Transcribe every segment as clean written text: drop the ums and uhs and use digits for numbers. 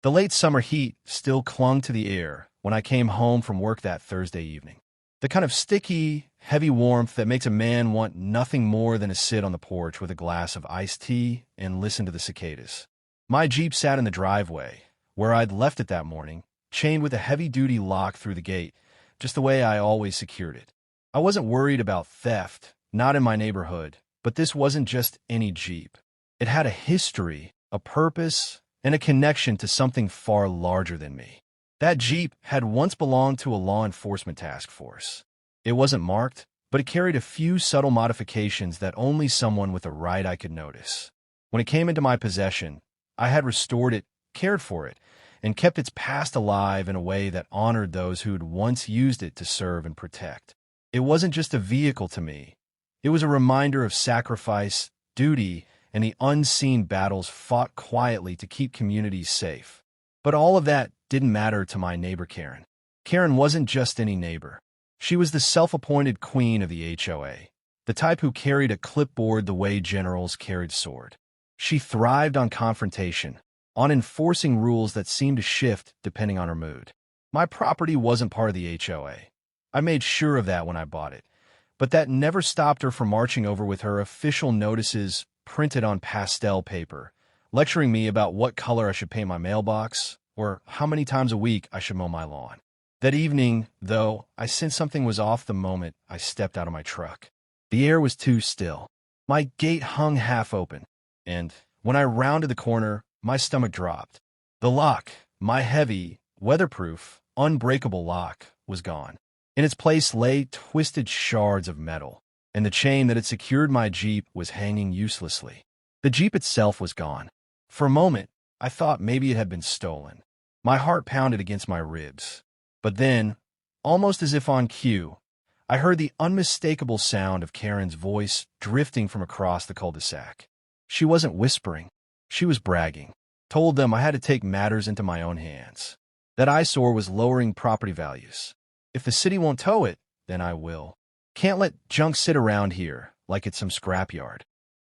The late summer heat still clung to the air when I came home from work that Thursday evening. The kind of sticky, heavy warmth that makes a man want nothing more than to sit on the porch with a glass of iced tea and listen to the cicadas. My Jeep sat in the driveway, where I'd left it that morning, chained with a heavy-duty lock through the gate, just the way I always secured it. I wasn't worried about theft, not in my neighborhood, but this wasn't just any Jeep. It had a history, a purpose, and a connection to something far larger than me. That Jeep had once belonged to a law enforcement task force. It wasn't marked, but it carried a few subtle modifications that only someone with a right eye could notice. When it came into my possession, I had restored it, cared for it, and kept its past alive in a way that honored those who'd once used it to serve and protect. It wasn't just a vehicle to me. It was a reminder of sacrifice, duty, and the unseen battles fought quietly to keep communities safe. But all of that didn't matter to my neighbor Karen. Karen wasn't just any neighbor. She was the self-appointed queen of the HOA, the type who carried a clipboard the way generals carried sword. She thrived on confrontation, on enforcing rules that seemed to shift depending on her mood. My property wasn't part of the HOA. I made sure of that when I bought it, but that never stopped her from marching over with her official notices printed on pastel paper, lecturing me about what color I should paint my mailbox or how many times a week I should mow my lawn. That evening, though, I sensed something was off the moment I stepped out of my truck. The air was too still. My gate hung half open, and when I rounded the corner, my stomach dropped. The lock, my heavy, weatherproof, unbreakable lock, was gone. In its place lay twisted shards of metal, and the chain that had secured my Jeep was hanging uselessly. The Jeep itself was gone. For a moment, I thought maybe it had been stolen. My heart pounded against my ribs. But then, almost as if on cue, I heard the unmistakable sound of Karen's voice drifting from across the cul-de-sac. She wasn't whispering. She was bragging. Told them I had to take matters into my own hands. That eyesore was lowering property values. If the city won't tow it, then I will. Can't let junk sit around here like it's some scrapyard.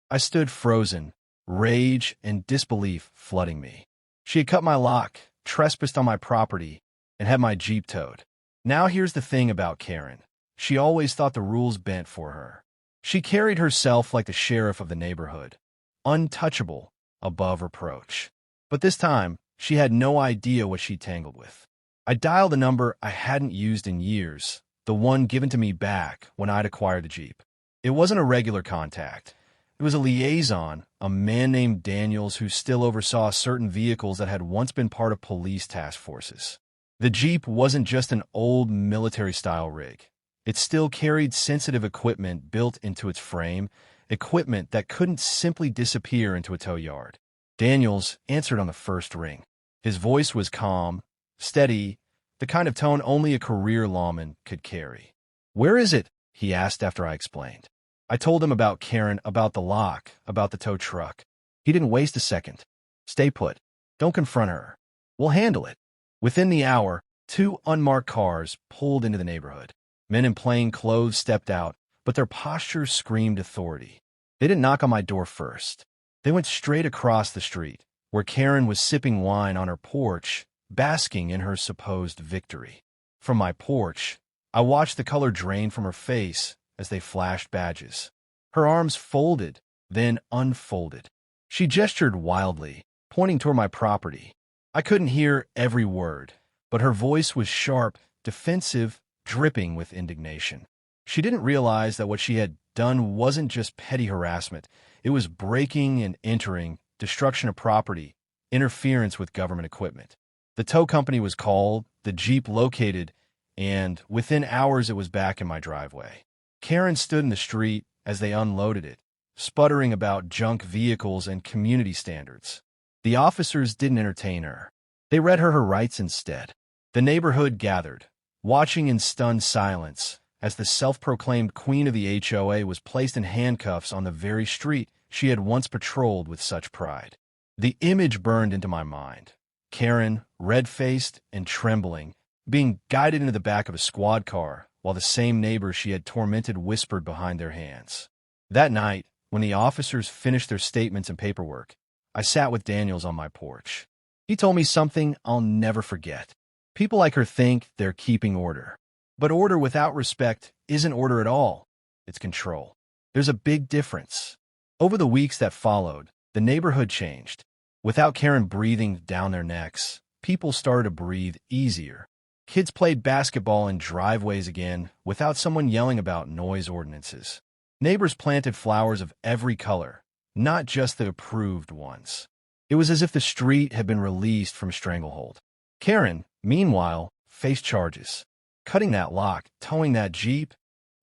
I stood frozen, rage and disbelief flooding me. She had cut my lock, trespassed on my property, and had my Jeep towed. Now here's the thing about Karen. She always thought the rules bent for her. She carried herself like the sheriff of the neighborhood, untouchable, above reproach. But this time, she had no idea what she tangled with. I dialed a number I hadn't used in years, the one given to me back when I'd acquired the Jeep. It wasn't a regular contact. It was a liaison, a man named Daniels who still oversaw certain vehicles that had once been part of police task forces. The Jeep wasn't just an old military-style rig. It still carried sensitive equipment built into its frame, equipment that couldn't simply disappear into a tow yard. Daniels answered on the first ring. His voice was calm, steady, the kind of tone only a career lawman could carry. "Where is it?" he asked after I explained. I told him about Karen, about the lock, about the tow truck. He didn't waste a second. "Stay put. Don't confront her. We'll handle it." Within the hour, 2 unmarked cars pulled into the neighborhood. Men in plain clothes stepped out, but their postures screamed authority. They didn't knock on my door first. They went straight across the street, where Karen was sipping wine on her porch, basking in her supposed victory. From my porch, I watched the color drain from her face as they flashed badges. Her arms folded, then unfolded. She gestured wildly, pointing toward my property. I couldn't hear every word, but her voice was sharp, defensive, dripping with indignation. She didn't realize that what she had done wasn't just petty harassment. It was breaking and entering, destruction of property, interference with government equipment. The tow company was called, the Jeep located, and within hours it was back in my driveway. Karen stood in the street as they unloaded it, sputtering about junk vehicles and community standards. The officers didn't entertain her. They read her rights instead. The neighborhood gathered, watching in stunned silence as the self-proclaimed queen of the HOA was placed in handcuffs on the very street she had once patrolled with such pride. The image burned into my mind. Karen, red-faced and trembling, being guided into the back of a squad car while the same neighbors she had tormented whispered behind their hands. That night, when the officers finished their statements and paperwork, I sat with Daniels on my porch. He told me something I'll never forget. People like her think they're keeping order. But order without respect isn't order at all. It's control. There's a big difference. Over the weeks that followed, the neighborhood changed. Without Karen breathing down their necks, people started to breathe easier. Kids played basketball in driveways again without someone yelling about noise ordinances. Neighbors planted flowers of every color, not just the approved ones. It was as if the street had been released from stranglehold. Karen, meanwhile, faced charges. Cutting that lock, towing that Jeep,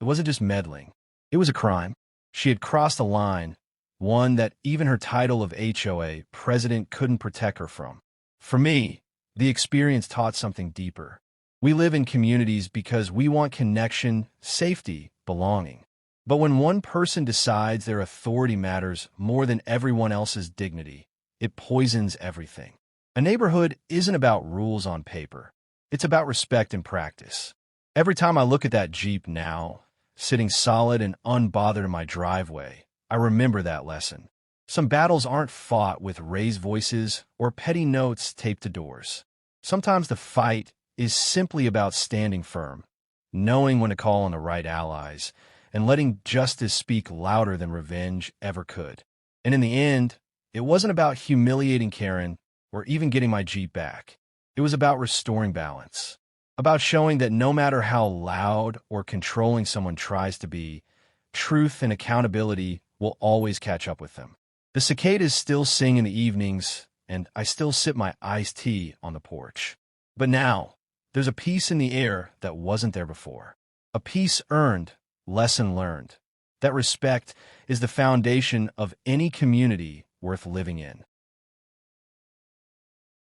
it wasn't just meddling. It was a crime. She had crossed a line, one that even her title of HOA president couldn't protect her from. For me, the experience taught something deeper. We live in communities because we want connection, safety, belonging. But when one person decides their authority matters more than everyone else's dignity, it poisons everything. A neighborhood isn't about rules on paper. It's about respect in practice. Every time I look at that Jeep now, sitting solid and unbothered in my driveway, I remember that lesson. Some battles aren't fought with raised voices or petty notes taped to doors. Sometimes the fight is simply about standing firm, knowing when to call on the right allies, and letting justice speak louder than revenge ever could. And in the end, it wasn't about humiliating Karen or even getting my Jeep back. It was about restoring balance, about showing that no matter how loud or controlling someone tries to be, truth and accountability will always catch up with them. The cicadas still sing in the evenings, and I still sip my iced tea on the porch. But now, there's a peace in the air that wasn't there before. A peace earned, lesson learned. That respect is the foundation of any community worth living in.